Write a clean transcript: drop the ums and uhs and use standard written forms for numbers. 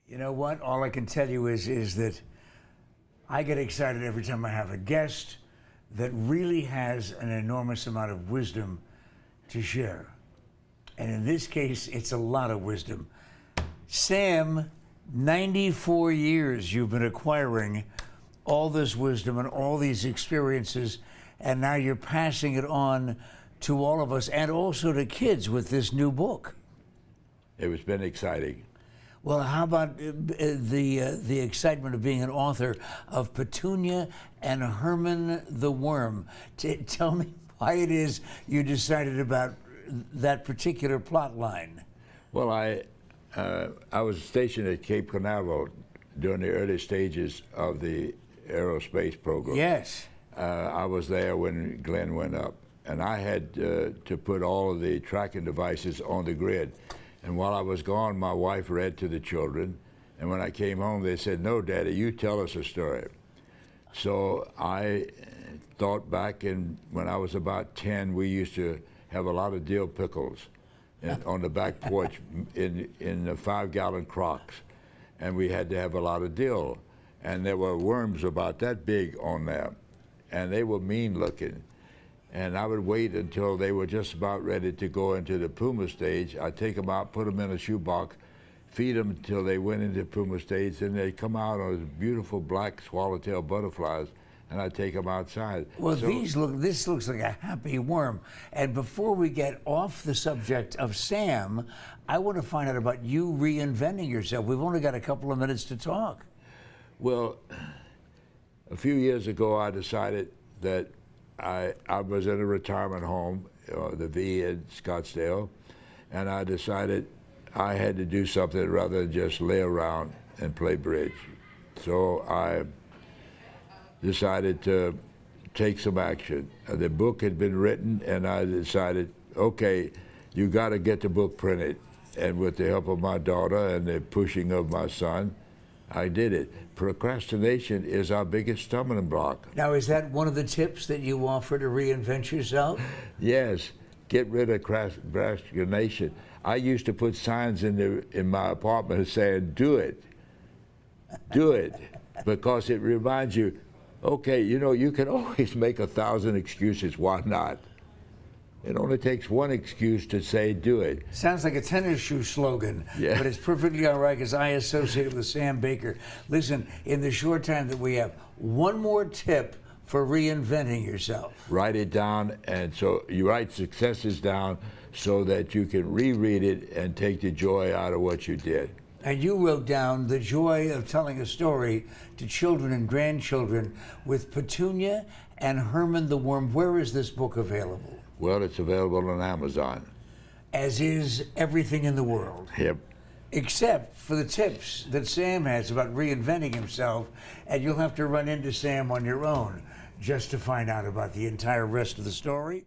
You know what? All I can tell you is that I get excited every time I have a guest that really has an enormous amount of wisdom to share. And in this case, it's a lot of wisdom. Sam, 94 years you've been acquiring all this wisdom and all these experiences, and now you're passing it on to all of us and also to kids with this new book. It's been exciting. Well, how about the excitement of being an author of Petunia and Herman the Worm? Tell me why it is you decided about that particular plot line. Well, I was stationed at Cape Canaveral during the early stages of the aerospace program. Yes. I was there when Glenn went up, and I had to put all of the tracking devices on the grid. And while I was gone, my wife read to the children, and when I came home, they said, "No, Daddy, you tell us a story." So I thought back, and when I was about 10, we used to have a lot of dill pickles on the back porch in the 5-gallon crocks, and we had to have a lot of dill. And there were worms about that big on there, and they were mean looking. And I would wait until they were just about ready to go into the puma stage. I'd take them out, put them in a shoebox, feed them until they went into puma stage, and they'd come out as beautiful black swallowtail butterflies, and I'd take them outside. Well, this looks like a happy worm. And before we get off the subject of Sam, I want to find out about you reinventing yourself. We've only got a couple of minutes to talk. Well, a few years ago, I decided that I was in a retirement home, the V in Scottsdale, and I decided I had to do something rather than just lay around and play bridge. So I decided to take some action. The book had been written, and I decided, okay, you got to get the book printed. And with the help of my daughter and the pushing of my son, I did it. Procrastination is our biggest stumbling block. Now, is that one of the tips that you offer to reinvent yourself? Yes, get rid of procrastination. I used to put signs in my apartment saying, "Do it, do it," because it reminds you, okay, you know, you can always make 1,000 excuses. Why not? It only takes one excuse to say, "Do it." Sounds like a tennis shoe slogan, yeah. But it's perfectly all right because I associate it with Sam Baker. Listen, in the short time that we have, one more tip for reinventing yourself. Write it down, and so you write successes down so that you can reread it and take the joy out of what you did. And you wrote down the joy of telling a story to children and grandchildren with Petunia and Herman the Worm. Where is this book available? Well, it's available on Amazon. As is everything in the world. Yep. Except for the tips that Sam has about reinventing himself, and you'll have to run into Sam on your own just to find out about the entire rest of the story.